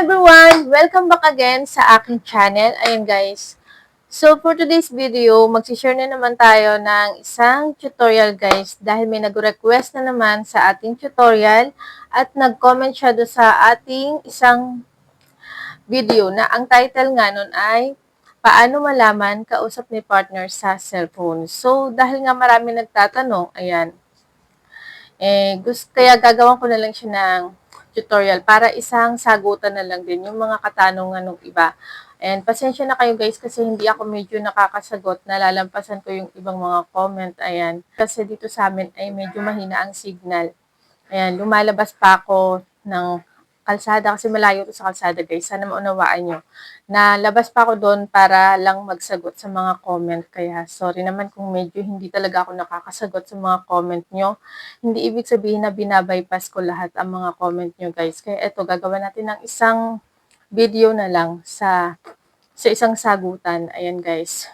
everyone! Welcome back again sa aking channel. Ayun guys. So for today's video, mag-share na naman tayo ng isang tutorial guys. Dahil may nag-request na naman sa ating tutorial at nag-comment siya do sa ating isang video na ang title nga nun ay Paano malaman kausap ni partner sa cellphone. So dahil nga marami nagtatanong, ayan, kaya gagawan ko na lang siya ng tutorial para isang sagutan na lang din yung mga katanungan ng iba. And pasensya na kayo guys kasi hindi ako medyo nakakasagot, nalalampasan ko yung ibang mga comment, ayan. Kasi dito sa amin ay medyo mahina ang signal. Ayan, lumalabas pa ako ng kalsada kasi malayo to sa kalsada guys. Sana maunawaan nyo. Nalabas pa ako doon para lang magsagot sa mga comment. Kaya sorry naman kung medyo hindi talaga ako nakakasagot sa mga comment nyo. Hindi ibig sabihin na binabypass ko lahat ang mga comment nyo guys. Kaya eto, gagawa natin ng isang video na lang sa isang sagutan. Ayan guys.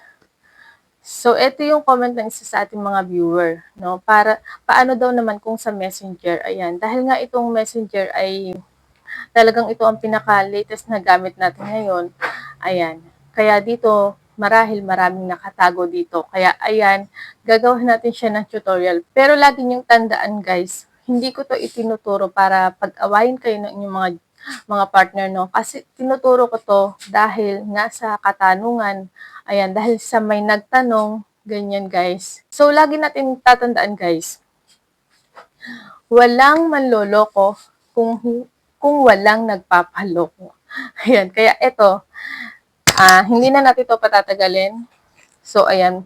So, ito yung comment ng isa sa ating mga viewer, no? Paano daw naman kung sa Messenger? Ayan, dahil nga itong Messenger ay talagang ito ang pinaka-latest na gamit natin ngayon. Ayan, kaya dito, marahil maraming nakatago dito. Kaya, ayan, gagawin natin siya ng tutorial. Pero lagi niyong tandaan, guys, hindi ko to itinuturo para pag-awayin kayo ng inyong mga partner, no? Kasi tinuturo ko to dahil nga sa katanungan. Ayan, dahil sa may nagtanong, ganyan guys. So, lagi natin tatandaan guys, walang manloloko kung walang nagpapaloko. Ayan, kaya ito, hindi na natin ito patatagalin. So, ayan.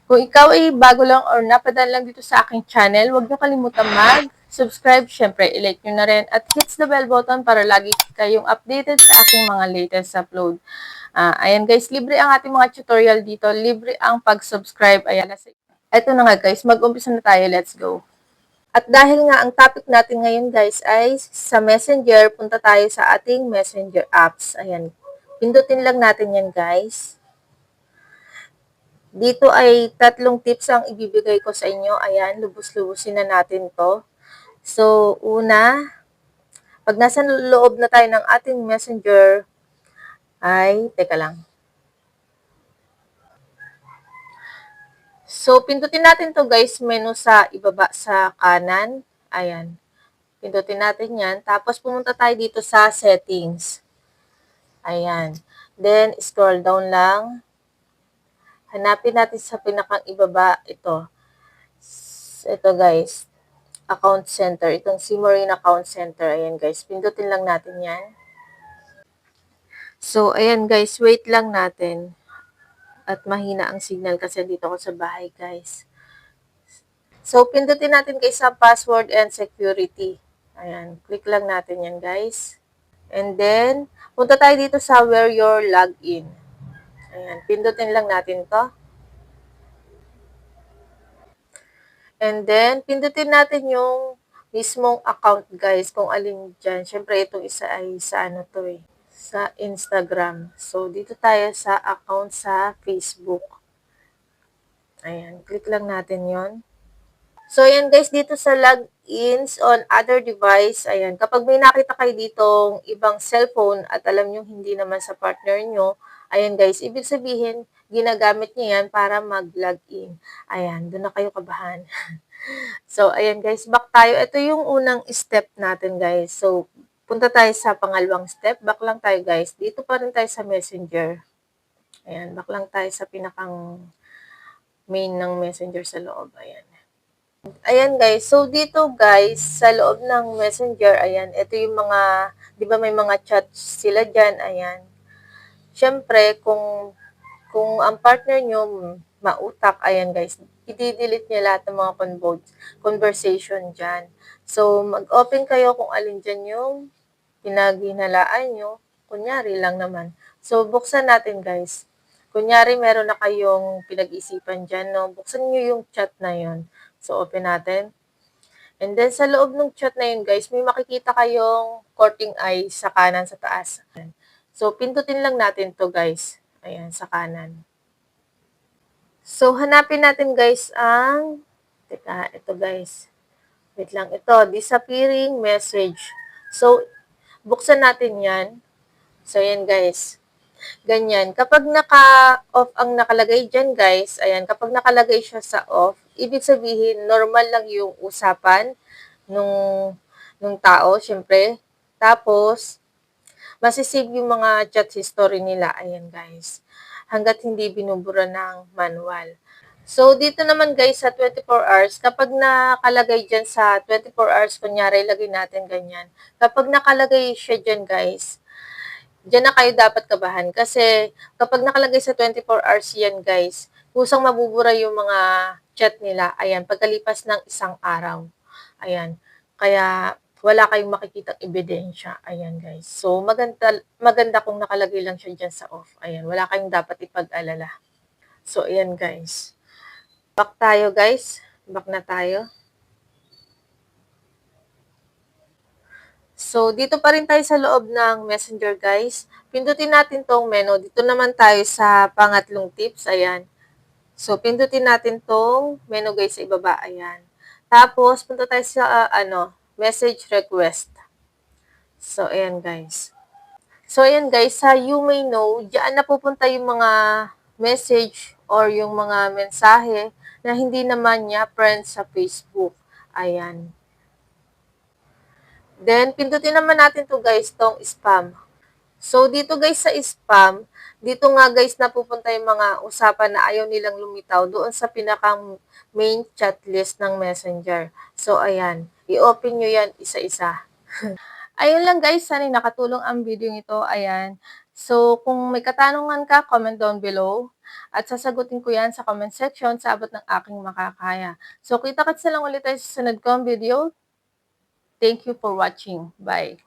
Kung ikaw ay bago lang or napadaan lang dito sa aking channel, huwag niyo kalimutan mag-subscribe. Syempre, i-like nyo na rin at hits the bell button para lagi kayong updated sa aking mga latest upload. Ayan guys, libre ang ating mga tutorial dito. Libre ang pag-subscribe. Ayan. Ito na nga guys, mag-umpisa na tayo. Let's go. At dahil nga ang topic natin ngayon guys ay sa Messenger, punta tayo sa ating Messenger apps. Ayan. Pindutin lang natin yan guys. Dito ay 3 tips ang ibibigay ko sa inyo. Ayan, lubos-lubusin na natin to. So, una, pag nasa loob na tayo ng ating Messenger, teka lang. So, pindutin natin to guys, menu sa ibaba sa kanan. Ayan. Pindutin natin yan. Tapos, pumunta tayo dito sa settings. Ayan. Then, scroll down lang. Hanapin natin sa pinakang ibaba ito. Ito guys. Account Center. Itong Simorine Account Center. Ayan guys. Pindutin lang natin yan. So, ayan guys. Wait lang natin. At mahina ang signal kasi dito ako sa bahay guys. So, pindutin natin guys sa password and security. Ayan. Click lang natin yan guys. And then, punta tayo dito sa where you're logged in. Ayan. Pindutin lang natin to. And then, pindutin natin yung mismong account guys, kung alin dyan. Siyempre, itong isa ay sa ano to sa Instagram. So, dito tayo sa account sa Facebook. Ayan, click lang natin yon. So, ayan guys, dito sa logins on other device, ayan, kapag may nakita kayo ditong ibang cellphone at alam nyo hindi naman sa partner nyo, ayan guys, ibig sabihin, ginagamit niya yan para mag-login. Ayan, doon na kayo kabahan. So, ayan guys, back tayo. Ito yung unang step natin guys. So, punta tayo sa pangalawang step. Back lang tayo guys. Dito pa rin tayo sa Messenger. Ayan, back lang tayo sa pinakang main ng Messenger sa loob. Ayan. Ayan guys, so dito guys, sa loob ng Messenger, ayan, ito yung mga, di ba may mga chat sila dyan, ayan. Siyempre, kung ang partner nyo mautak, ayan guys, i-delete niya lahat ng mga conversation dyan. So, mag-open kayo kung alin dyan yung pinaghinalaan nyo. Kunyari lang naman. So, buksan natin guys. Kunyari, meron na kayong pinag-isipan dyan, no? Buksan nyo yung chat na yon. So, open natin. And then, sa loob ng chat na yun, guys, may makikita kayong courting eye sa kanan, sa taas. So, pindutin lang natin to guys. Ayan, sa kanan. So, hanapin natin, guys, ito, guys. Wait lang, ito, disappearing message. So, buksan natin yan. So, ayan guys. Ganyan. Kapag naka-off ang nakalagay dyan guys, ayan, kapag nakalagay siya sa off, ibig sabihin, normal lang yung usapan nung tao, syempre. Tapos, masisave yung mga chat history nila. Ayan guys. Hanggat hindi binubura ng manual. So, dito naman guys sa 24 hours, kapag nakalagay dyan sa 24 hours, kunyari, lagay natin ganyan. Kapag nakalagay siya dyan guys, dyan na kayo dapat kabahan. Kasi, kapag nakalagay sa 24 hours yan guys, kusang mabubura yung mga chat nila. Ayan, pagkalipas ng isang araw. Ayan. Kaya, wala kayong makikitang ebidensya. Ayan guys. So, maganda kung nakalagay lang siya dyan sa off. Ayan, wala kayong dapat ipag-alala. So, ayan guys. Back tayo guys. Back na tayo. So, dito pa rin tayo sa loob ng Messenger guys. Pindutin natin tong menu. Dito naman tayo sa pangatlong tips. Ayan. So, pindutin natin tong menu guys sa ibaba. Ayan. Tapos, punta tayo sa message request. So, ayan guys. So, ayan guys, sa you may know, diyan napupunta yung mga message or yung mga mensahe na hindi naman niya friends sa Facebook. Ayan. Then, pindutin naman natin to guys, tong spam. So, dito guys sa spam, dito nga guys napupunta yung mga usapan na ayaw nilang lumitaw doon sa pinakang main chat list ng Messenger. So, ayan. I-open nyo yan isa-isa. Ayun lang guys, sana nakatulong ang video ito. Ayan. So, kung may katanungan ka, comment down below. At sasagutin ko yan sa comment section sa abot ng aking makakaya. So, kita-kits na lang ulit tayo sa sunod kong video. Thank you for watching. Bye.